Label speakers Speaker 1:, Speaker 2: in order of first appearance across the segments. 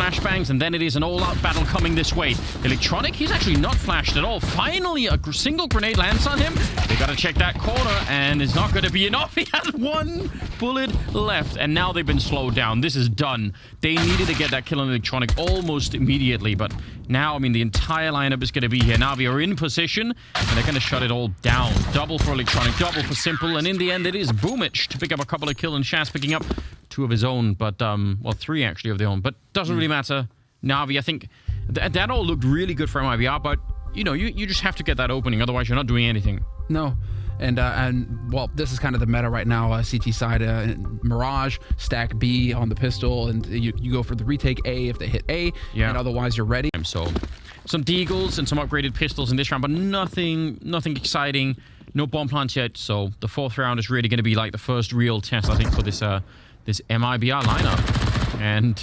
Speaker 1: flashbangs, and then it is an all-out battle coming this way. Electronic, he's actually not flashed at all. Finally, a single grenade lands on him. They got to check that corner, and it's not going to be enough. He has one bullet left, and now they've been slowed down. This is done. They needed to get that kill on Electronic almost immediately, but now, I mean, the entire lineup is going to be here. Navi are in position, and they're going to shut it all down. Double for Electronic, double for Simple, and in the end, it is Boomich to pick up a couple of kills, and Shaz picking up 2 of his own, but, well, 3 actually of their own, but doesn't really matter. Navi, I think that all looked really good for MIBR, but, you know, you just have to get that opening, otherwise you're not doing anything.
Speaker 2: No. And well, this is kind of the meta right now. CT side, Mirage, stack B on the pistol, and you go for the retake A if they hit A, and otherwise you're ready.
Speaker 1: So, some deagles and some upgraded pistols in this round, but nothing exciting. No bomb plants yet, so the 4th round is really going to be like the first real test, I think, for this this MIBR lineup. And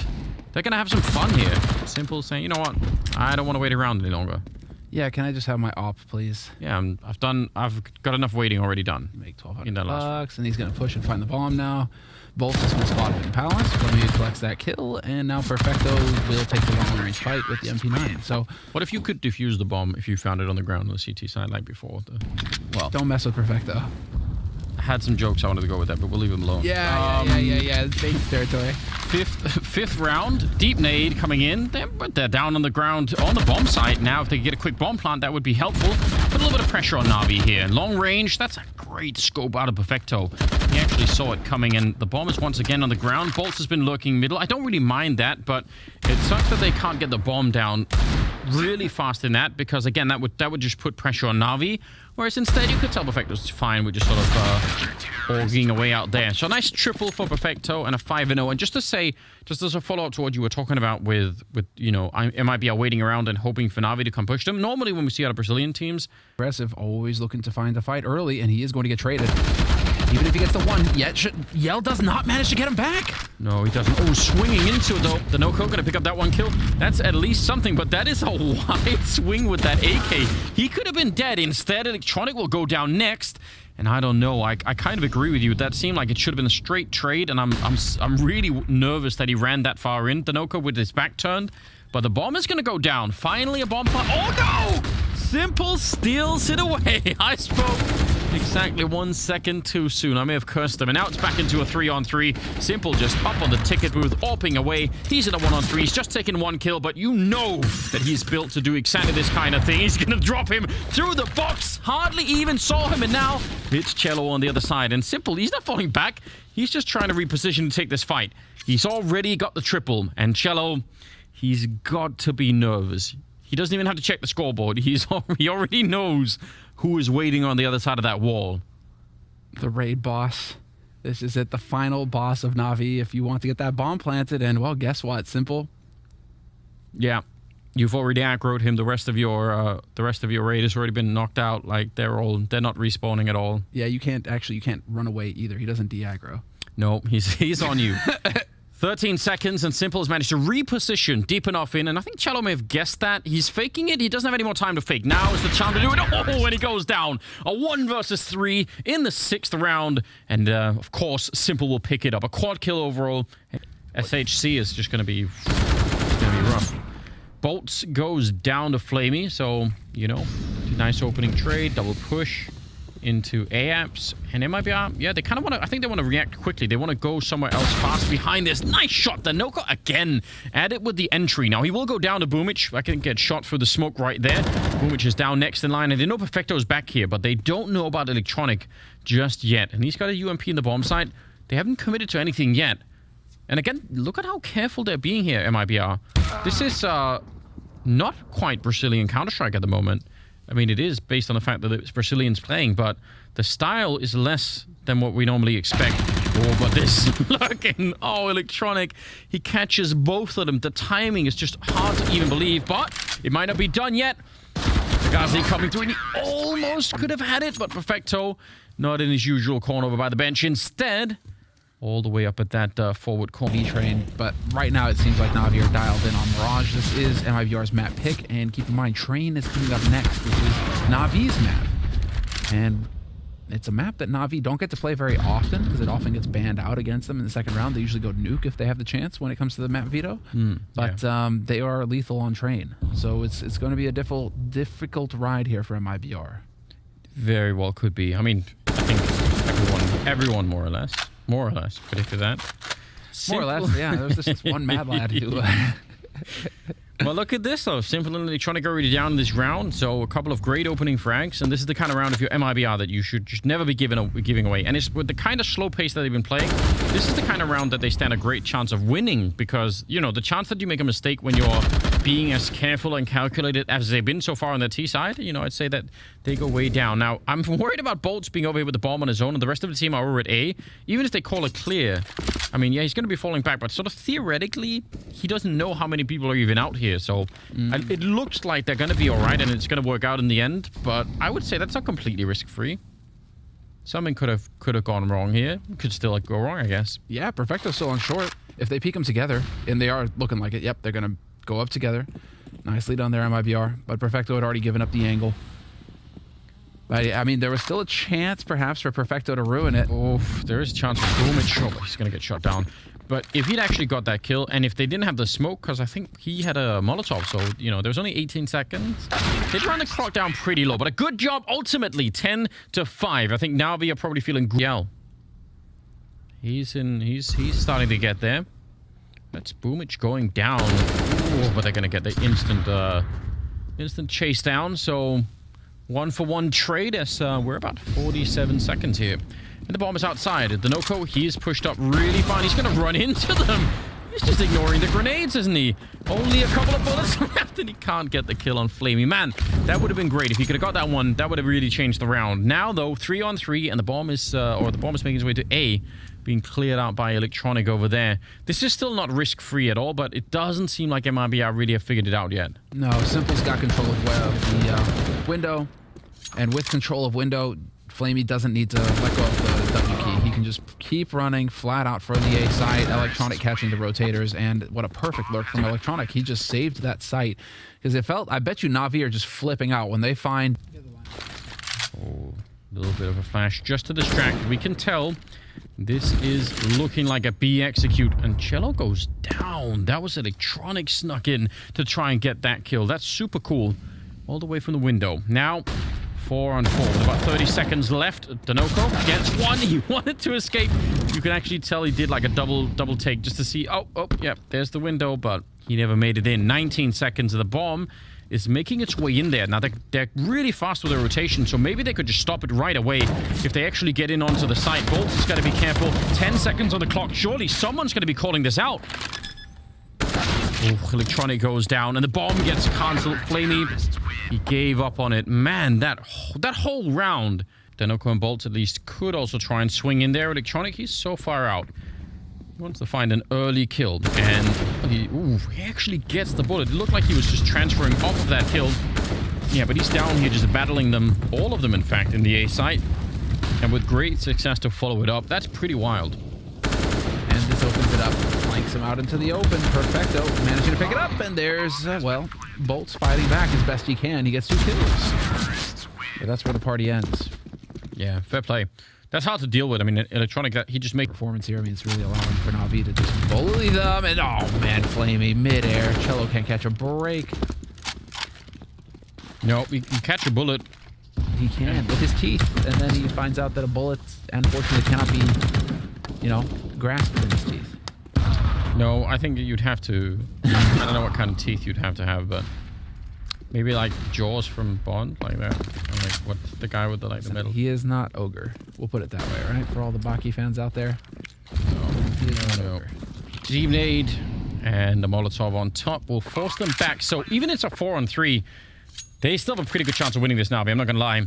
Speaker 1: they're going to have some fun here. Simple saying, you know what, I don't want to wait around any longer.
Speaker 2: Yeah, can I just have my op, please?
Speaker 1: Yeah, I've got enough waiting already done.
Speaker 2: Make 1,200 bucks, and he's gonna push and find the bomb now. Bolt has been spotted in Palace. Romeo collects that kill, and now Perfecto will take the long-range fight with the MP9. So,
Speaker 1: what if you could defuse the bomb if you found it on the ground on the CT side like before?
Speaker 2: Well, don't mess with Perfecto.
Speaker 1: I had some jokes I wanted to go with that, but we'll leave them alone.
Speaker 2: Yeah. It's dangerous territory.
Speaker 1: Fifth round, deep nade coming in. They're down on the ground on the bomb site now. If they could get a quick bomb plant, that would be helpful. Put a little bit of pressure on Navi here. Long range, that's a great scope out of Perfecto. He actually saw it coming, and the bomb is once again on the ground. Bolts has been lurking middle. I don't really mind that, but it sucks that they can't get the bomb down really fast in that, because again, that would just put pressure on Navi. Whereas instead, you could tell Perfecto's fine with just sort of orging away out there. So a nice triple for Perfecto and a 5-0. And just to say, just as a follow-up to what you were talking about with you know, MIBR waiting around and hoping for Navi to come push them. Normally, when we see out of Brazilian teams,
Speaker 2: aggressive, always looking to find the fight early, and he is going to get traded. Even if he gets the one, Yell does not manage to get him back.
Speaker 1: No, he doesn't. Oh, swinging into it, though. The niko going to pick up that one kill. That's at least something, but that is a wide swing with that AK. He could have been dead. Instead, Electronic will go down next. And I don't know. I kind of agree with you. That seemed like it should have been a straight trade, and I'm really nervous that he ran that far in. The niko with his back turned, but the bomb is going to go down. Finally, a bomb plant. Oh, no! Simple steals it away. I spoke exactly 1 second too soon. I may have cursed him. And now it's back into a 3-on-3. Simple just up on the ticket booth, AWPing away. He's in a 1-on-3. He's just taken 1 kill, but you know that he's built to do exactly this kind of thing. He's going to drop him through the box. Hardly even saw him, and now it's cello on the other side. And Simple, he's not falling back. He's just trying to reposition to take this fight. He's already got the triple, and cello, he's got to be nervous. He doesn't even have to check the scoreboard. He already knows who is waiting on the other side of that wall.
Speaker 2: The raid boss. This is it, the final boss of Navi. If you want to get that bomb planted, and well, guess what? Simple.
Speaker 1: Yeah, you've already aggroed him. The rest of your raid has already been knocked out. Like they're not respawning at all.
Speaker 2: Yeah, you can't run away either. He doesn't de-aggro.
Speaker 1: No, he's on you. 13 seconds, and Simple has managed to reposition deep enough in, and I think cello may have guessed that. He's faking it. He doesn't have any more time to fake. Now is the time to do it. Oh, and he goes down. A 1 versus 3 in the 6th round, and of course, Simple will pick it up. A quad kill overall. SHC is just going to be rough. Bolts goes down to Flamey, so, you know, nice opening trade, double push into AAPS, and it might be, yeah, they kind of want to, I think they want to react quickly. They want to go somewhere else fast behind this. Nice shot. The niko again at it with the entry. Now, he will go down to Boomich. I can get shot through the smoke right there. Boomich is down next in line, and they know Perfecto is back here, but they don't know about Electronic just yet. And he's got a UMP in the bomb site. They haven't committed to anything yet. And again, look at how careful they're being here, MIBR. This is not quite Brazilian Counter-Strike at the moment. I mean, it is based on the fact that it's Brazilians playing, but the style is less than what we normally expect. Oh, but this lurking. Oh, Electronic. He catches both of them. The timing is just hard to even believe, but it might not be done yet. Gazi coming through, and he almost could have had it, but Perfecto not in his usual corner over by the bench. Instead, all the way up at that forward corner.
Speaker 2: V-train, but right now it seems like Navi are dialed in on Mirage. This is MIBR's map pick, and keep in mind, Train is coming up next, which is Navi's map. And It's a map that Navi don't get to play very often because it often gets banned out against them in the second round. They usually go nuke if they have the chance when it comes to the map veto. But they are lethal on train. So it's going to be a difficult ride here for MIBR.
Speaker 1: Very well could be. I mean, I think everyone more or less predicted that.
Speaker 2: More or less, yeah. There was just one mad lad who...
Speaker 1: Well, look at this, though. Simple and Electronic are already down in this round, so a couple of great opening frags, and this is the kind of round, if you're MIBR, that you should just never be giving away. And it's with the kind of slow pace that they've been playing, this is the kind of round that they stand a great chance of winning, because, you know, the chance that you make a mistake when you're being as careful and calculated as they've been so far on their T side, you know, I'd say that they go way down. Now, I'm worried about Bolts being over here with the bomb on his own, and the rest of the team are over at A. Even if they call it clear, I mean, yeah, he's going to be falling back, but sort of theoretically, he doesn't know how many people are even out here, so... It looks like they're going to be all right and it's going to work out in the end, but I would say that's not completely risk-free. Something could have gone wrong here. Could still go wrong, I guess.
Speaker 2: Yeah, Perfecto's still on short. If they peek them together, and they are looking like it, yep, they're going to go up together. Nicely done there, MIBR, but Perfecto had already given up the angle. But, I mean, there was still a chance, perhaps, for Perfecto to ruin it.
Speaker 1: Oof, there is a chance for Boom. He's going to get shot down. But if he'd actually got that kill, and if they didn't have the smoke, because I think he had a Molotov, so, you know, there was only 18 seconds. They'd run the clock down pretty low, but a good job, ultimately, 10-5. I think Navi are probably feeling good. He's starting to get there. That's Boomich going down. Ooh, but they're going to get the instant chase down, so 1-for-1 trade as we're about 47 seconds here. And the bomb is outside. The niko, he is pushed up really fine. He's going to run into them. He's just ignoring the grenades, isn't he? Only a couple of bullets left, and he can't get the kill on Flamey. Man, that would have been great. If he could have got that one, that would have really changed the round. Now, though, 3-on-3, and the bomb is, making its way to A, being cleared out by Electronic over there. This is still not risk-free at all, but it doesn't seem like MIBR really have figured it out yet.
Speaker 2: No, Simple's got control of the window, and with control of window, Flamey doesn't need to let go of the W key. He can just keep running flat out for the A site. Electronic catching the rotators, and what a perfect lurk from Electronic. He just saved that site because it felt. I bet you Navi are just flipping out when they find.
Speaker 1: Oh, a little bit of a flash just to distract. We can tell this is looking like a B execute, and celgo goes down. That was Electronic snuck in to try and get that kill. That's super cool, all the way from the window. Now. 4-on-4 with about 30 seconds left. The niko gets one. He wanted to escape. You can actually tell he did like a double take just to see. Oh, yeah, there's the window, but he never made it in. 19 seconds of the bomb is making its way in there. Now, they're really fast with their rotation, so maybe they could just stop it right away if they actually get in onto the site. Bolts has got to be careful. 10 seconds on the clock. Surely someone's going to be calling this out. Oh, Electronic goes down, and the bomb gets cancelled. Flamey, he gave up on it. Man, that whole round, the niko and Bolts at least could also try and swing in there. Electronic, he's so far out. He wants to find an early kill, and he actually gets the bullet. It looked like he was just transferring off of that kill. Yeah, but he's down here just battling them, all of them, in fact, in the A site. And with great success to follow it up. That's pretty wild.
Speaker 2: And this opens it up. Flanks him out into the open. Perfecto managing to pick it up, and there's, Bolts fighting back as best he can. He gets 2 kills. But that's where the party ends.
Speaker 1: Yeah, fair play. That's hard to deal with. I mean, Electronic, he just makes...
Speaker 2: Performance here, I mean, it's really allowing for Navi to just bully them, and oh man, Flamey, mid-air. celgo can't catch a break.
Speaker 1: No, he can catch a bullet.
Speaker 2: He can, with his teeth, and then he finds out that a bullet, unfortunately, cannot be, grasped in his teeth.
Speaker 1: No, I think you'd have to... I don't know what kind of teeth you'd have to have, but... Maybe like Jaws from Bond, like that. Or like what the guy with the middle.
Speaker 2: He is not Ogre. We'll put it that way, right? For all the Baki fans out there.
Speaker 1: No. Team nade and the Molotov on top will force them back. So even it's a 4-on-3, they still have a pretty good chance of winning this Navi. I'm not gonna lie.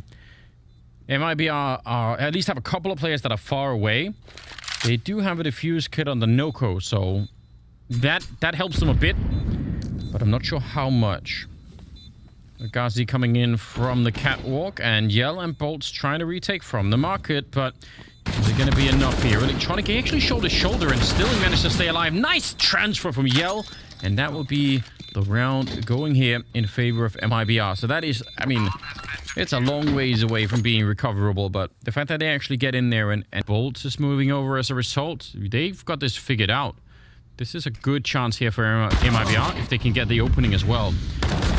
Speaker 1: MIBR at least have a couple of players that are far away. They do have a defuse kit on the niko, so that helps them a bit, but I'm not sure how much. Gazi coming in from the catwalk, and Yell and Bolts trying to retake from the market, but is it going to be enough here? Electronic, he actually showed his shoulder and still he managed to stay alive. Nice transfer from Yell, and that will be the round going here in favor of MIBR. So that is, I mean, It's a long ways away from being recoverable, but the fact that they actually get in there and Bolts is moving over as a result, they've got this figured out. This is a good chance here for Mibr if they can get the opening as well.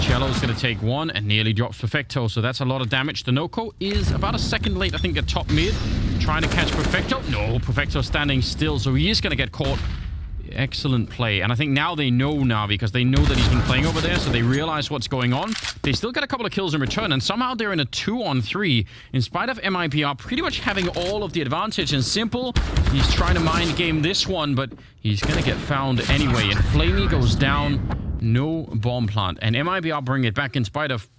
Speaker 1: cello's going to take one and nearly drops Perfecto, so that's a lot of damage. The niko is about a second late, I think, at top mid, trying to catch Perfecto. No, Perfecto standing still, so he is going to get caught. Excellent play. And I think now they know Navi because they know that he's been playing over there, so they realize what's going on. They still get a couple of kills in return, and somehow they're in a 2-on-3 in spite of Mibr pretty much having all of the advantage. And Simple, he's trying to mind game this one, but he's going to get found anyway. And Flamey goes down. No bomb plant. And Mibr bring it back in spite of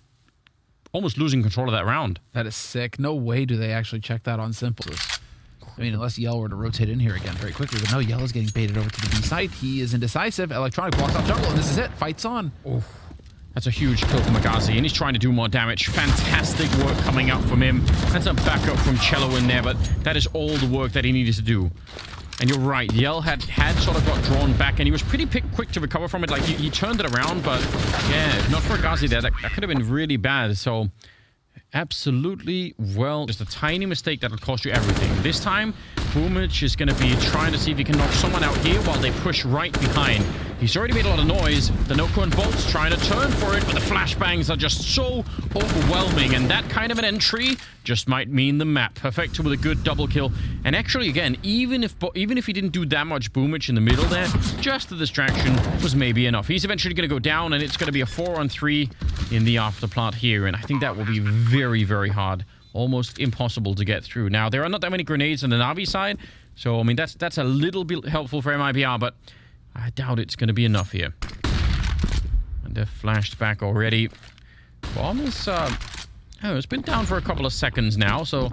Speaker 1: almost losing control of that round.
Speaker 2: That is sick. No way do they actually check that on Simple. I mean, unless Yell were to rotate in here again very quickly. But no, Yell is getting baited over to the B side. He is indecisive. Electronic blocks off jungle, and this is it. Fight's on.
Speaker 1: Oh, that's a huge kill from Magazi, and he's trying to do more damage. Fantastic work coming out from him. That's a backup from cello in there, but that is all the work that he needed to do. And you're right, Yell had sort of got drawn back, and he was pretty quick to recover from it. Like, he turned it around, but yeah, if not for Agazi there, that could have been really bad. So absolutely, well, just a tiny mistake that'll cost you everything. This time, Boomich is going to be trying to see if he can knock someone out here while they push right behind. He's already made a lot of noise. The niko and Bolt's trying to turn for it, but the flashbangs are just so overwhelming, and that kind of an entry just might mean the map. Perfecto with a good double kill. And actually, again, even if he didn't do that much Boomich in the middle there, just the distraction was maybe enough. He's eventually going to go down, and it's going to be a 4-on-3 in the afterplant here, and I think that will be very, very hard. Almost impossible to get through. Now, there are not that many grenades on the Navi side, so, I mean, that's a little bit helpful for Mibr, but I doubt it's going to be enough here. And they're flashed back already. Bomb is, it's been down for a couple of seconds now, so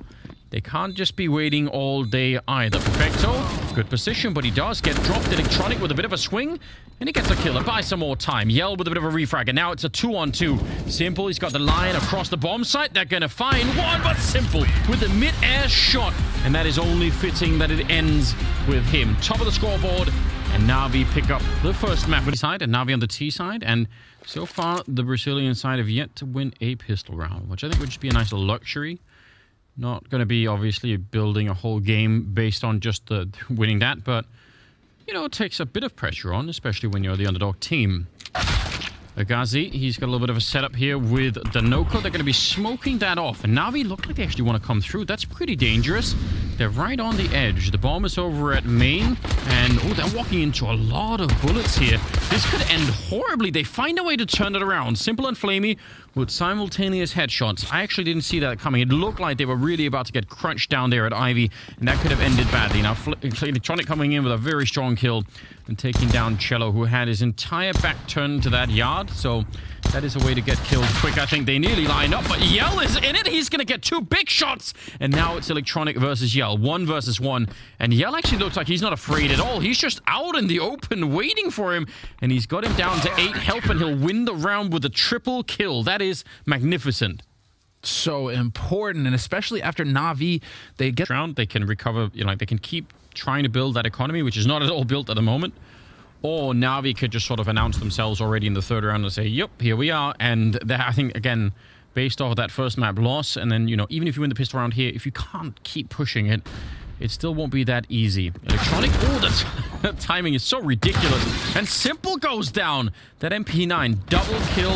Speaker 1: they can't just be waiting all day either. Perfecto, good position, but he does get dropped. Electronic with a bit of a swing, and he gets a kill. And buy some more time. Yell with a bit of a refrag, and now it's a 2-on-2. Simple, he's got the line across the bomb site. They're going to find one, but Simple with the mid-air shot, and that is only fitting that it ends with him. Top of the scoreboard, and Navi pick up the first map on the side, and Navi on the T side, and so far the Brazilian side have yet to win a pistol round, which I think would just be a nice luxury. Not going to be, obviously, building a whole game based on just winning that, but, you know, it takes a bit of pressure on, especially when you're the underdog team. Agazi, he's got a little bit of a setup here with the niko. They're going to be smoking that off, and Navi look like they actually want to come through. That's pretty dangerous. They're right on the edge. The bomb is over at main, and oh, they're walking into a lot of bullets here. This could end horribly. They find a way to turn it around. Simple and Flamey with simultaneous headshots. I actually didn't see that coming. It looked like they were really about to get crunched down there at Ivy, and that could have ended badly. Now, Electronic coming in with a very strong kill and taking down cello, who had his entire back turned to that yard. So that is a way to get killed quick. I think they nearly line up, but Yell is in it. He's going to get two big shots, and now it's Electronic versus Yell. 1 versus 1, and Yell actually looks like he's not afraid at all. He's just out in the open waiting for him, and he's got him down to 8 health, and he'll win the round with a triple kill. That is magnificent.
Speaker 2: So important, and especially after Navi, they get
Speaker 1: round, they can recover, you know, they can keep trying to build that economy, which is not at all built at the moment. Or Navi could just sort of announce themselves already in the third round and say, yep, here we are. And I think, again, based off of that first map loss, and then, you know, even if you win the pistol round here, if you can't keep pushing it, it still won't be that easy. Electronic, oh, that timing is so ridiculous. And Simple goes down. That MP9 double kill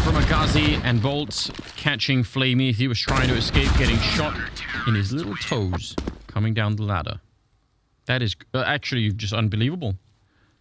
Speaker 1: from Agazi, and Bolts catching Flamey. He was trying to escape getting shot in his little toes coming down the ladder. That is actually just unbelievable.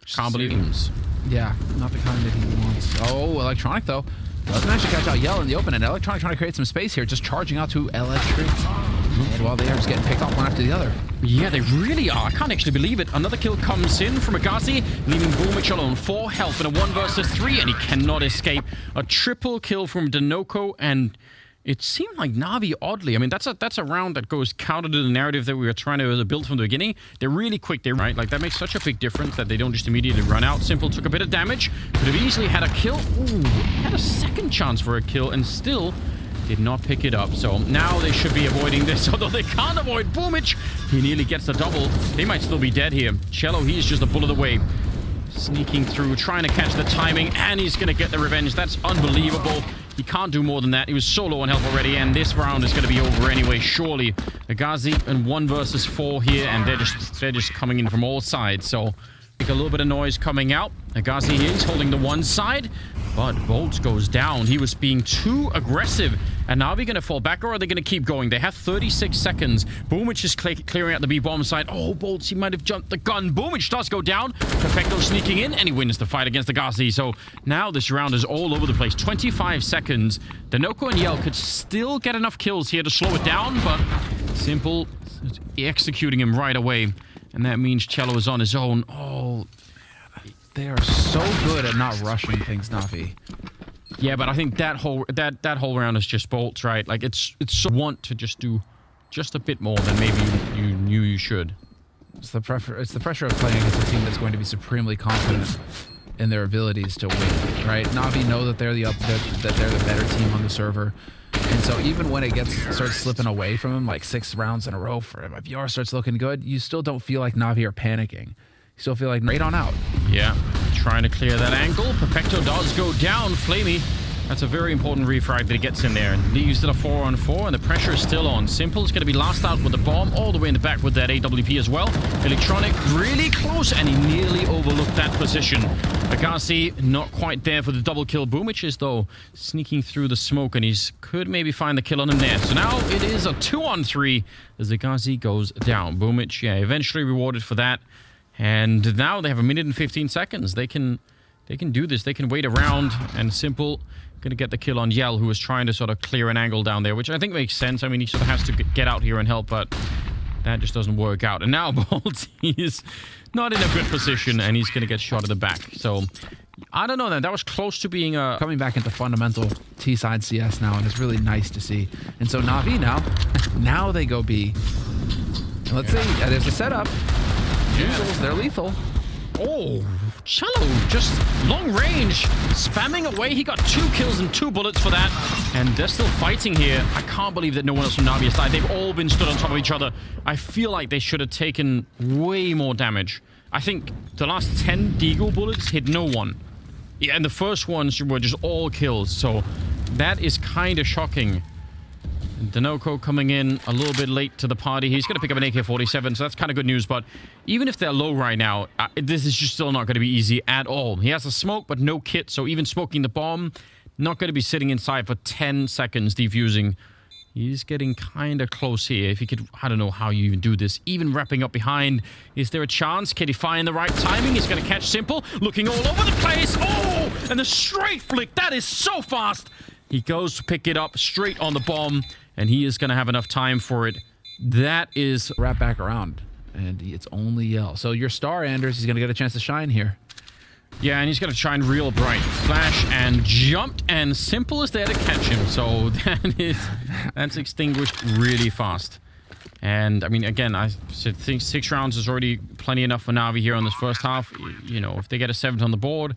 Speaker 1: Can't believe it.
Speaker 2: Yeah, not the kind that he wants. Oh, Electronic, though, doesn't actually catch out Yell in the open, and Electronic trying to create some space here, just charging out to Electric. And while they are just getting picked off one after the other.
Speaker 1: Yeah, they really are. I can't actually believe it. Another kill comes in from Agazi, leaving Boomich alone. 4 health in a 1 versus 3, and he cannot escape. A triple kill from the niko, and it seemed like Navi, oddly, I mean, that's a round that goes counter to the narrative that we were trying to build from the beginning. They're really quick, they're right. Like, that makes such a big difference that they don't just immediately run out. Simple took a bit of damage, could have easily had a kill. Ooh, had a second chance for a kill, and still did not pick it up. So now they should be avoiding this, although they can't avoid Boomich. He nearly gets the double. They might still be dead here. cello, he's just a bullet away. Sneaking through, trying to catch the timing, and he's going to get the revenge. That's unbelievable. He can't do more than that. He was so low on health already, and this round is going to be over anyway, surely. Agazi in 1 versus 4 here, and they're just coming in from all sides. So, a little bit of noise coming out. Agazi here is holding the one side, but Bolt goes down. He was being too aggressive. And now they're going to fall back, or are they going to keep going? They have 36 seconds. Boomich is clearing out the B-bomb side. Oh, Bolts, he might have jumped the gun. Boomich does go down. Perfecto sneaking in, and he wins the fight against the Agazi. So now this round is all over the place. 25 seconds. The Noko and Yell could still get enough kills here to slow it down, but Simple executing him right away. And that means Cello is on his own. Oh,
Speaker 2: they are so good at not rushing things, Navi.
Speaker 1: Yeah, but I think that whole round is just Bolts, right? Like it's so want to just do just a bit more than maybe you knew you should.
Speaker 2: It's the pressure of playing against a team that's going to be supremely confident in their abilities to win, right? Navi know that they're the better team on the server. And so even when it starts slipping away from him, like 6 rounds in a row for him, if VR starts looking good, you still don't feel like Navi are panicking. You still feel like right on out.
Speaker 1: Yeah, trying to clear that angle. Perfecto does go down. Flamey, that's a very important refrag that he gets in there. He used it a 4-on-4, and the pressure is still on. Simple is going to be last out with the bomb, all the way in the back with that AWP as well. Electronic really close, and he nearly overlooked that position. Agazi not quite there for the double kill. Boomich is, though, sneaking through the smoke, and he's could maybe find the kill on him there. So now it is a 2-on-3 as Agazi goes down. Boomich, yeah, eventually rewarded for that. And now they have 1 minute and 15 seconds. They can do this. They can wait around, and Simple going to get the kill on Yell, who was trying to sort of clear an angle down there, which I think makes sense. I mean, he sort of has to get out here and help, but that just doesn't work out. And now Bolt, he's not in a good position, and he's going to get shot at the back. So, I don't know, that was close to being a...
Speaker 2: Coming back into fundamental T-side CS now, and it's really nice to see. And so Navi now they go B. Let's see, there's a setup. Usuals, they're lethal.
Speaker 1: Oh, Cello, just long range, spamming away. He got 2 kills and 2 bullets for that. And they're still fighting here. I can't believe that no one else from Navi has died. They've all been stood on top of each other. I feel like they should have taken way more damage. I think the last 10 Deagle bullets hit no one. Yeah, and the first ones were just all kills. So that is kind of shocking. Denoco coming in a little bit late to the party. He's going to pick up an AK-47, so that's kind of good news. But even if they're low right now, this is just still not going to be easy at all. He has a smoke, but no kit, so even smoking the bomb, not going to be sitting inside for 10 seconds defusing. He's getting kind of close here. If he could, I don't know how you even do this. Even wrapping up behind. Is there a chance? Can he find the right timing? He's going to catch Simple. Looking all over the place. Oh, and the straight flick. That is so fast. He goes to pick it up straight on the bomb. And he is going to have enough time for it. That is...
Speaker 2: Wrap back around. And it's only Yell. So your star, Anders, is going to get a chance to shine here.
Speaker 1: Yeah, and he's going to shine real bright. Flash and jumped, and Simple is there to catch him. So that's extinguished really fast. And, I mean, again, I think 6 rounds is already plenty enough for Navi here on this first half. You know, if they get a 7th on the board,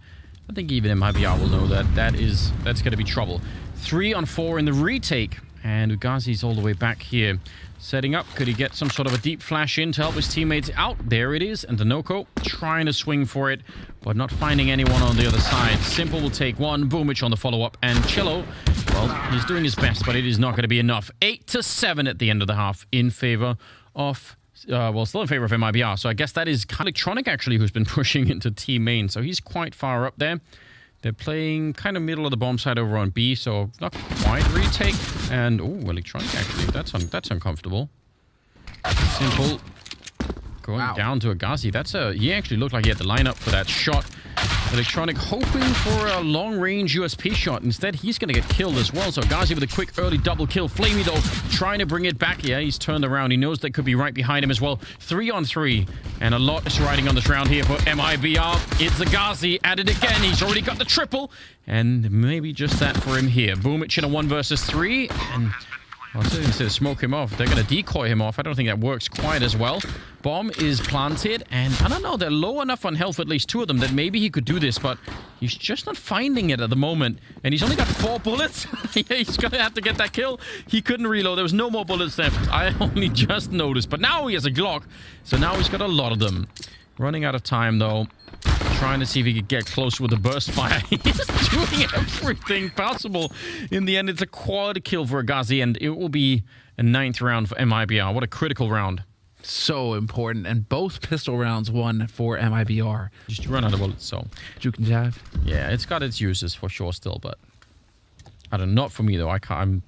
Speaker 1: I think even MIBR will know that that's going to be trouble. 3-on-4 in the retake. And Ugazi's all the way back here. Setting up. Could he get some sort of a deep flash in to help his teammates out? There it is. And Denoco trying to swing for it, but not finding anyone on the other side. Simple will take one. Boomich on the follow-up. And Cello, well, he's doing his best, but it is not going to be enough. 8-7 at the end of the half in favor of... well, still in favor of MIBR. So I guess that is Electronic, actually, who's been pushing into team main. So he's quite far up there. They're playing kind of middle of the bomb side over on B, so not quite retake. And, oh, Electronic, actually, that's uncomfortable. Simple going down to Agazi. He actually looked like he had the lineup for that shot. Electronic hoping for a long-range USP shot. Instead, he's going to get killed as well. So Agazi with a quick early double kill. Flamey, though, trying to bring it back. Yeah, he's turned around. He knows they could be right behind him as well. 3-on-3. And a lot is riding on this round here for MIBR. It's Agazi at it again. He's already got the triple. And maybe just that for him here. Boomich in a 1 versus 3. And... I was going to smoke him off. They're going to decoy him off. I don't think that works quite as well. Bomb is planted, and I don't know, they're low enough on health, at least 2 of them, that maybe he could do this, but he's just not finding it at the moment. And he's only got 4 bullets. Yeah, he's going to have to get that kill. He couldn't reload. There was no more bullets left. I only just noticed, but now he has a Glock, so now he's got a lot of them. Running out of time, though. trying to see if he could get close with a burst fire. He's doing everything possible. In the end, it's a quad kill for Agazi, and it will be a 9th round for MIBR. What a critical round.
Speaker 2: So important, and both pistol rounds won for MIBR.
Speaker 1: Just run out of bullets, so.
Speaker 2: Juke and Jav.
Speaker 1: Yeah, it's got its uses for sure still, but I don't know. Not for me though. I'm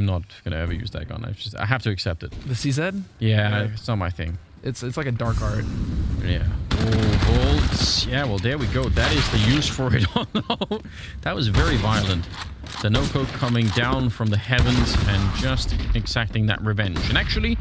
Speaker 1: not gonna ever use that gun. I have to accept it.
Speaker 2: The CZ?
Speaker 1: Yeah, it's not my thing.
Speaker 2: It's like a dark art.
Speaker 1: Yeah. Oh, bolts. Yeah, well, there we go. That is the use for it. Oh, no. That was very violent. The niko coming down from the heavens and just exacting that revenge. And actually,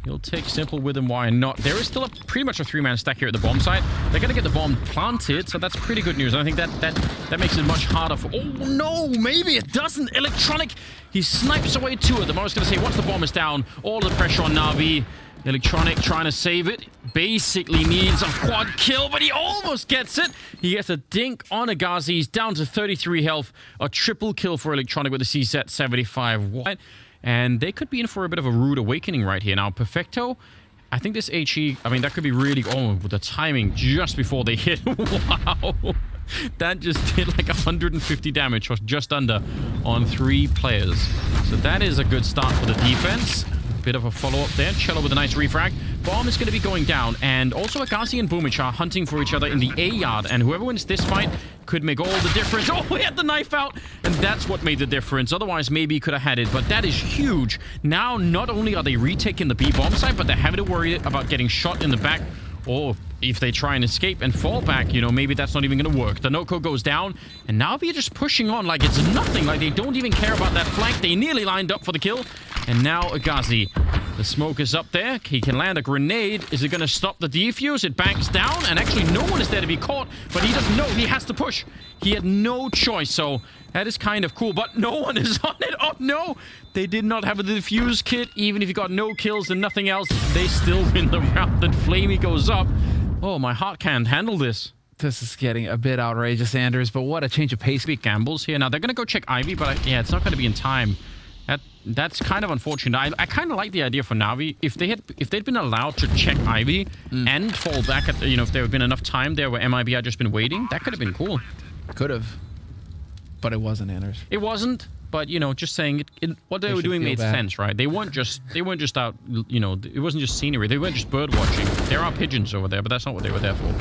Speaker 1: he'll take Simple with him. Why not? There is still pretty much a 3-man stack here at the bomb site. They're going to get the bomb planted, so that's pretty good news. And I think that makes it much harder for... Oh, no, maybe it doesn't. Electronic, he snipes away 2 of them. I was going to say, once the bomb is down, all the pressure on Navi. Electronic trying to save it. Basically needs a quad kill, but he almost gets it. He gets a dink on Agazi. He's down to 33 health. A triple kill for Electronic with a CZ 75. What? And they could be in for a bit of a rude awakening right here. Now, Perfecto, I think this HE, I mean, that could be really... Oh, with the timing just before they hit. Wow. That just did like 150 damage, or just under, on 3 players. So that is a good start for the defense. Bit of a follow-up there. cello with a nice refrag. Bomb is going to be going down. And also Agazi and Boomich are hunting for each other in the A yard. And whoever wins this fight could make all the difference. Oh, he had the knife out. And that's what made the difference. Otherwise, maybe he could have had it. But that is huge. Now, not only are they retaking the B bomb site, but they're having to worry about getting shot in the back. Or if they try and escape and fall back, you know, maybe that's not even going to work. The niko goes down, and now they're just pushing on like it's nothing. Like they don't even care about that flank. They nearly lined up for the kill. And now Agazi, the smoke is up there. He can land a grenade. Is it going to stop the defuse? It banks down, and actually no one is there to be caught, but he doesn't know. He has to push. He had no choice, so that is kind of cool, but no one is on it. Oh, no. They did not have a defuse kit. Even if you got no kills and nothing else, they still win the round. And Flamey goes up. Oh, my heart can't handle this.
Speaker 2: This is getting a bit outrageous, Anders, but what a change of pace.
Speaker 1: Big gambles here. Now, they're going to go check Ivy, but yeah, it's not going to be in time. That's kind of unfortunate. I kind of like the idea for Navi. If they'd been allowed to check Ivy and fall back at, you know, if there had been enough time there where MIB had just been waiting, that could have been cool.
Speaker 2: Could have. But it wasn't, Anders.
Speaker 1: It wasn't, but, you know, just saying what they were doing made sense, right? They weren't just out, you know, it wasn't just scenery. They weren't just bird watching. There are pigeons over there, but that's not what they were there for.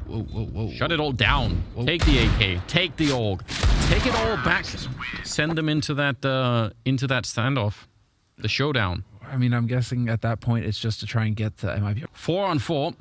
Speaker 2: Whoa.
Speaker 1: Shut it all down. Whoa. Take the AK. Take the AUG. Take it all back. Send them into that standoff. The showdown.
Speaker 2: I mean, I'm guessing at that point it's just to try and get the MIB.
Speaker 1: 4-on-4.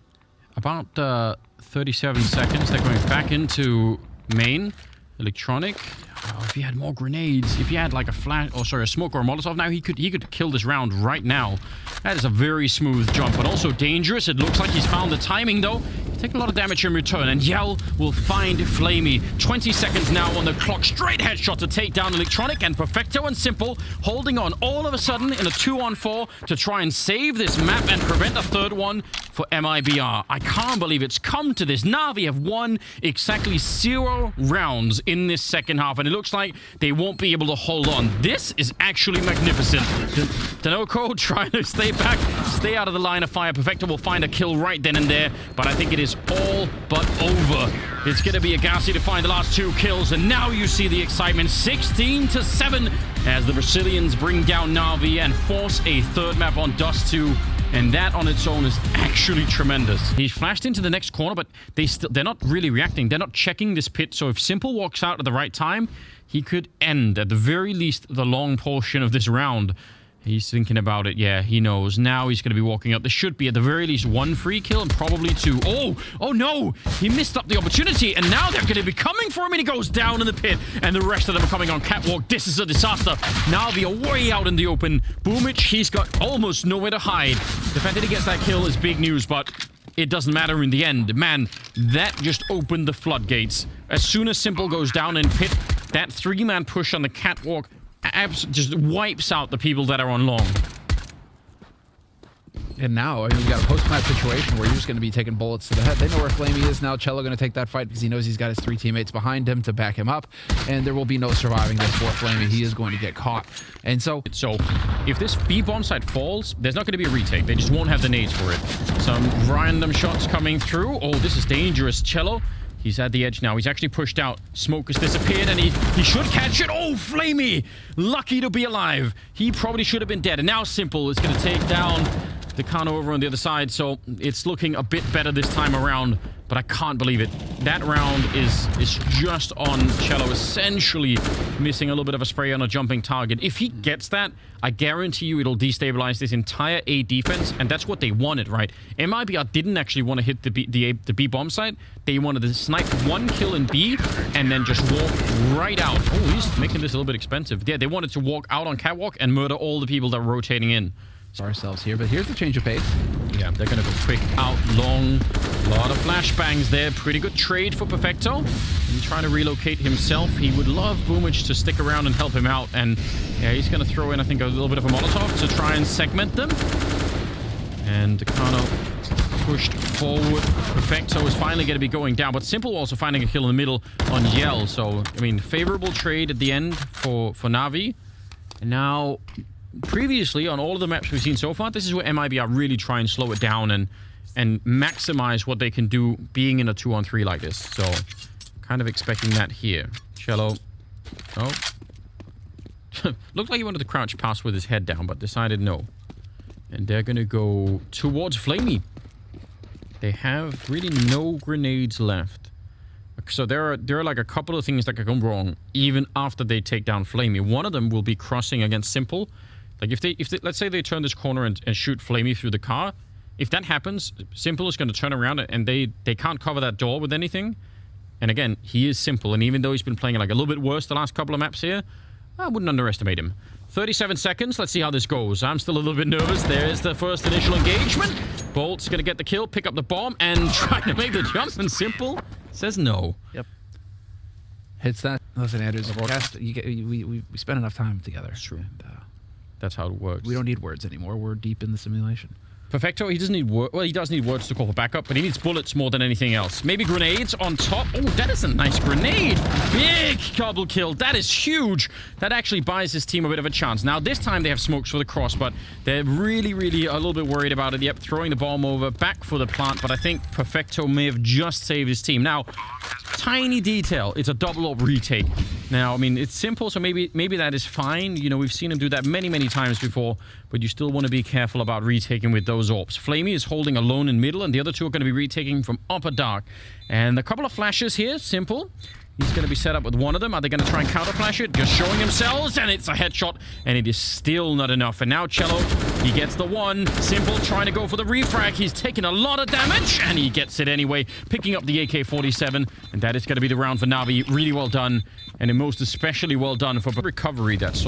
Speaker 1: About 37 seconds. They're going back into main. Electronic. Oh, if he had more grenades, if he had like a flash, oh sorry, a smoke or a Molotov, now he could kill this round right now. That is a very smooth jump, but also dangerous. It looks like he's found the timing though. He's taking a lot of damage in return, and Yell will find Flamey. 20 seconds now on the clock. Straight headshot to take down Electronic, and Perfecto and Simple holding on all of a sudden in a 2-on-4 to try and save this map and prevent a third one for MIBR. I can't believe it's come to this. Navi have won exactly 0 rounds in this second half, and it looks like they won't be able to hold on. This is actually magnificent. The niko trying to stay back, stay out of the line of fire. Perfecto will find a kill right then and there, but I think it is all but over. It's going to be Agazi to find the last 2 kills, and now you see the excitement. 16-7 as the Brazilians bring down Navi and force a third map on Dust 2. And that on its own is actually tremendous. He flashed into the next corner, but they're not really reacting. They're not checking this pit. So if Simple walks out at the right time, he could end, at the very least, the long portion of this round. He's thinking about it. Yeah, he knows. Now he's going to be walking up. There should be, at the very least, 1 free kill and probably 2. Oh no! He missed up the opportunity, and now they're going to be coming for him, and he goes down in the pit, and the rest of them are coming on catwalk. This is a disaster. Now they're way out in the open. Boomich, he's got almost nowhere to hide. The fact that he gets that kill is big news, but it doesn't matter in the end. Man, that just opened the floodgates. As soon as Simple goes down in pit, that 3-man push on the catwalk just wipes out the people that are on long.
Speaker 2: And now, I mean, we got a post-match situation where you're just going to be taking bullets to the head. They know where Flamey is now. cello going to take that fight because he knows he's got his 3 teammates behind him to back him up. And there will be no surviving this for Flamey. He is going to get caught. And so if this B bomb site falls, there's not going to be a retake. They just won't have the nades for it. Some random shots coming through. Oh, this is dangerous. cello
Speaker 1: He's at the edge now. He's actually pushed out. Smoke has disappeared, and he should catch it. Oh, Flamey! Lucky to be alive. He probably should have been dead. And now Simple is going to take down the Kano over on the other side, so it's looking a bit better this time around, but I can't believe it. That round is just on cello, essentially missing a little bit of a spray on a jumping target. If he gets that, I guarantee you it'll destabilize this entire A defense, and that's what they wanted, right? MIBR didn't actually want to hit the B bomb site. They wanted to snipe one kill in B and then just walk right out. Oh, he's making this a little bit expensive. Yeah, they wanted to walk out on catwalk and murder all the people that were rotating in.
Speaker 2: Ourselves here, but here's the change of pace.
Speaker 1: Yeah, they're going to go quick out long. A lot of flashbangs there. Pretty good trade for Perfecto. He's trying to relocate himself. He would love Boomage to stick around and help him out. And yeah, he's going to throw in, I think, a little bit of a Molotov to try and segment them. And Kano pushed forward. Perfecto is finally going to be going down, but Simple also finding a kill in the middle on Yell. So, I mean, favorable trade at the end for Navi. And now, previously, on all of the maps we've seen so far, this is where MIBR really try and slow it down and maximize what they can do being in a 2-on-3 like this. So, kind of expecting that here. cello. Oh. Looked like he wanted to crouch past with his head down, but decided no. And they're going to go towards Flamey. They have really no grenades left. So there are like a couple of things that can go wrong even after they take down Flamey. One of them will be crossing against Simple. Like if they let's say they turn this corner and shoot Flamey through the car. If that happens, Simple is going to turn around and they can't cover that door with anything. And again, he is Simple, and even though he's been playing like a little bit worse the last couple of maps here, I wouldn't underestimate him. 37 seconds. Let's see how this goes. I'm still a little bit nervous. There's the first initial engagement. Bolt's going to get the kill, pick up the bomb, and try to make the jump. And Simple says no.
Speaker 2: Yep. Hits that. Listen, Andrews, we spent enough time together.
Speaker 1: It's true. That's how it works.
Speaker 2: We don't need words anymore. We're deep in the simulation.
Speaker 1: Perfecto, he doesn't need words. Well, he does need words to call for backup, but he needs bullets more than anything else. Maybe grenades on top. Oh, that is a nice grenade. Big double kill. That is huge. That actually buys his team a bit of a chance. Now, this time they have smokes for the cross, but they're really, really a little bit worried about it. Yep, throwing the bomb over, back for the plant, but I think Perfecto may have just saved his team. Now, tiny detail. It's a double up retake. Now, I mean, it's simple, so maybe that is fine. You know, we've seen him do that many, many times before, but you still want to be careful about retaking with those orbs. Flamey is holding alone in middle, and the other two are going to be retaking from upper dark. And a couple of flashes here, Simple. He's going to be set up with one of them. Are they going to try and counter flash it? Just showing themselves, and it's a headshot, and it is still not enough. And now cello, he gets the one. Simple trying to go for the refrag. He's taking a lot of damage, and he gets it anyway, picking up the AK-47, and that is going to be the round for Navi. Really well done, and most especially well done for recovery that's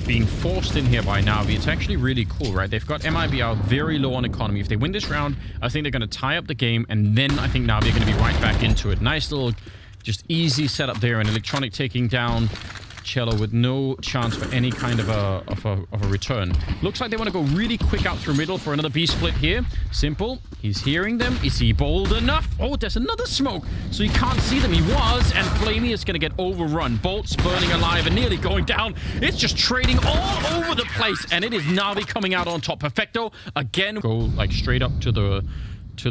Speaker 1: being forced in here by Navi. It's actually really cool, right? They've got MIBR very low on economy. If they win this round, I think they're going to tie up the game, and then I think Navi are going to be right back into it. Nice little just easy setup there, and Electronic taking down cello with no chance for any kind of a return. Looks like they want to go really quick out through middle for another B split here. Simple, he's hearing them. Is he bold enough? Oh, there's another smoke, so he can't see them. He was, and Flamey is going to get overrun. Bolt's burning alive and nearly going down. It's just trading all over the place, and it is Navi coming out on top. Perfecto again, go like straight up to the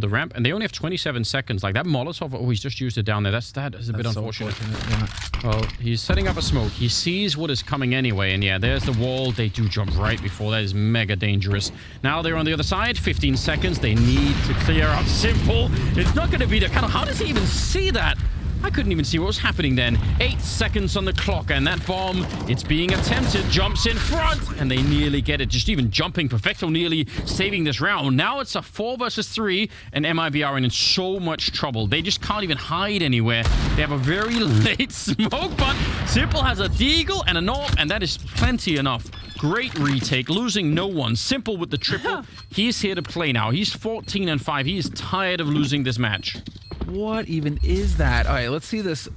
Speaker 1: ramp, and they only have 27 seconds. Like that Molotov, oh, he's just used it down there. That's a bit unfortunate.
Speaker 2: Yeah.
Speaker 1: Well, he's setting up a smoke. He sees what is coming anyway, and yeah, there's the wall. They do jump right before. That is mega dangerous. Now they're on the other side. 15 seconds. They need to clear out Simple. It's not going to be the kind of... How does he even see that? I couldn't even see what was happening then. 8 seconds on the clock, and that bomb, it's being attempted, jumps in front, and they nearly get it. Just even jumping. Perfecto nearly saving this round. Now it's a 4 versus 3, and MIBR are in so much trouble. They just can't even hide anywhere. They have a very late smoke, but Simple has a deagle and a AWP, and that is plenty enough. Great retake, losing no one. Simple with the triple. He's here to play now. He's 14-5. He is tired of losing this match.
Speaker 2: What even is that? All right, let's see this.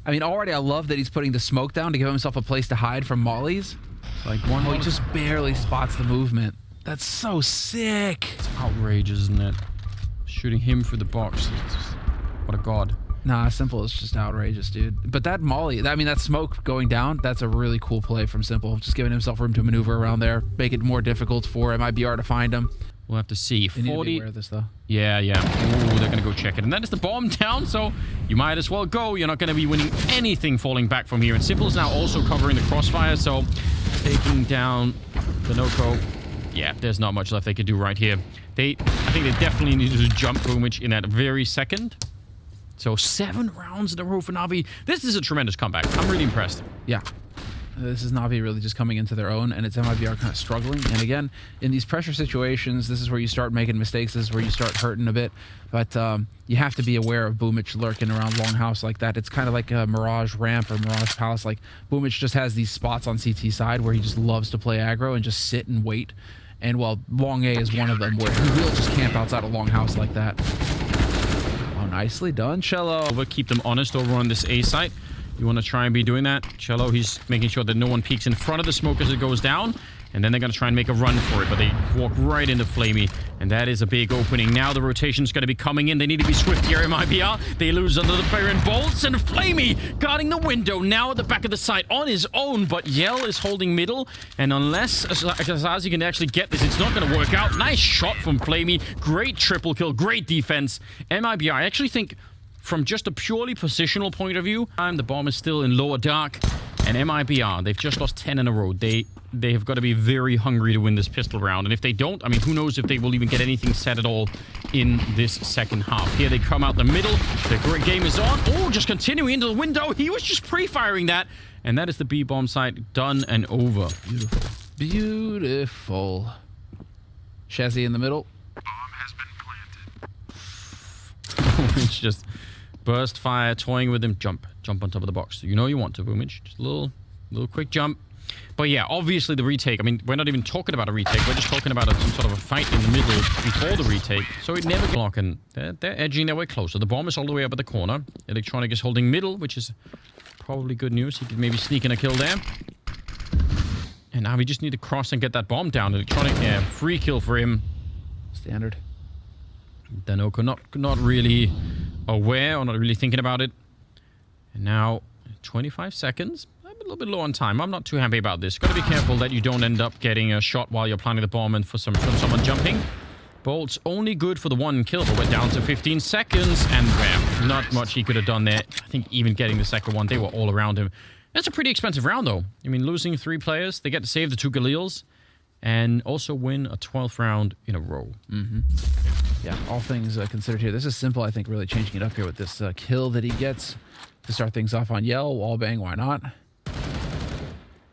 Speaker 2: I mean, already I love that he's putting the smoke down to give himself a place to hide from mollies. Like one, he just barely spots the movement. That's so sick.
Speaker 1: It's outrageous, isn't it? Shooting him through the box. What a god.
Speaker 2: Nah, Simple is just outrageous, dude. But that molly, I mean, that smoke going down, that's a really cool play from Simple. Just giving himself room to maneuver around there, make it more difficult for MIBR to find him.
Speaker 1: We'll have to see.
Speaker 2: They need to be
Speaker 1: 40.
Speaker 2: aware of this, though.
Speaker 1: Yeah. Ooh, they're going to go check it. And that is the bomb down, so you might as well go. You're not going to be winning anything falling back from here. And Simple is now also covering the crossfire, so taking down the niko. Yeah, there's not much left they could do right here. I think they definitely needed to jump Boomich in that very second. So 7 rounds in a row for Navi. This is a tremendous comeback. I'm really impressed.
Speaker 2: Yeah. This is Navi really just coming into their own, and it's Mibr kind of struggling. And again, in these pressure situations, this is where you start making mistakes. This is where you start hurting a bit. But you have to be aware of Boomich lurking around Longhouse like that. It's kind of like a Mirage Ramp or Mirage Palace. Like, Boomich just has these spots on CT side where he just loves to play aggro and just sit and wait. And, well, Long A is one of them where he will just camp outside of Longhouse like that. Oh, nicely done, cello.
Speaker 1: Keep them honest over on this A site. You want to try and be doing that. cello, he's making sure that no one peeks in front of the smoke as it goes down. And then they're going to try and make a run for it. But they walk right into Flamey. And that is a big opening. Now the rotation's going to be coming in. They need to be swift here, Mibr. They lose under the player in bolts. And Flamey guarding the window now at the back of the site on his own. But Yell is holding middle. And unless Azazi can actually get this, it's not going to work out. Nice shot from Flamey. Great triple kill. Great defense. Mibr, I actually think from just a purely positional point of view, the bomb is still in lower dark. And Mibr, they've just lost 10 in a row. They have got to be very hungry to win this pistol round. And if they don't, I mean, who knows if they will even get anything set at all in this second half. Here they come out the middle. The great game is on. Oh, just continuing into the window. He was just pre-firing that. And that is the B-bomb site done and over.
Speaker 2: Beautiful. Beautiful. Shazzy in the middle.
Speaker 3: Bomb has been planted.
Speaker 1: It's just burst fire, toying with him. Jump on top of the box. You know you want to, Boomich. Just a little quick jump. But yeah, obviously the retake. I mean, we're not even talking about a retake. We're just talking about some sort of a fight in the middle before the retake. So it never block, and they're edging their way closer. The bomb is all the way up at the corner. Electronic is holding middle, which is probably good news. He could maybe sneak in a kill there. And now we just need to cross and get that bomb down. Electronic, yeah, free kill for him.
Speaker 2: Standard.
Speaker 1: The niko not really aware or not really thinking about it. And now 25 seconds. I'm a little bit low on time. I'm not too happy about this. Got to be careful that you don't end up getting a shot while you're planting the bomb and from someone jumping. Bolt's only good for the one kill, but we're down to 15 seconds. And well, not much he could have done there. I think even getting the second one, they were all around him. That's a pretty expensive round, though. I mean, losing 3 players, they get to save the 2 Galils and also win a 12th round in a row.
Speaker 2: Yeah, all things considered here. This is Simple, I think, really changing it up here with this kill that he gets to start things off on Yell. Wallbang, why not?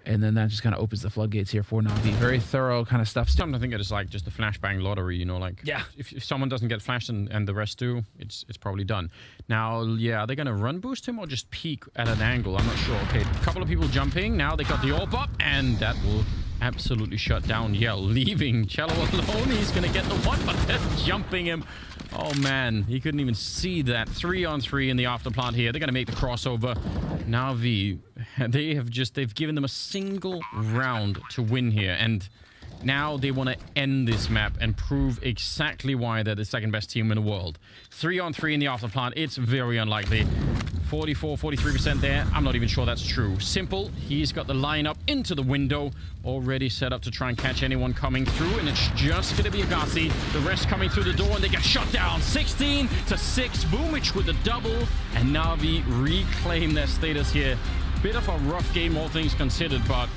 Speaker 2: And then that just kind of opens the floodgates here for Navi. Very thorough kind of stuff.
Speaker 1: I think it is like just a flashbang lottery, you know, like
Speaker 2: yeah.
Speaker 1: If someone doesn't get flashed and the rest do, it's probably done. Now, yeah, are they going to run boost him or just peek at an angle? I'm not sure. Okay, a couple of people jumping. Now they got the orb up, and that will absolutely shut down Yell, leaving cello alone. He's going to get the one, but they're jumping him. Oh, man. He couldn't even see that. 3-on-3 in the afterplant here. They're going to make the crossover. Navi, they've given them a single round to win here. And now they want to end this map and prove exactly why they're the second best team in the world. 3-on-3 in the afterplant. It's very unlikely. 43% there. I'm not even sure that's true. Simple, he's got the lineup into the window, already set up to try and catch anyone coming through, and it's just going to be Agassi. The rest coming through the door, and they get shut down. 16-6. Boomich with the double, and Navi reclaim their status here. Bit of a rough game, all things considered, but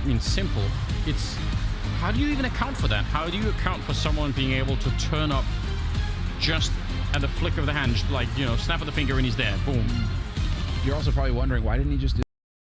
Speaker 1: I mean, Simple. It's how do you even account for that? How do you account for someone being able to turn up just at the flick of the hand, like, you know, snap of the finger and he's there. Boom.
Speaker 2: You're also probably wondering, why didn't he just do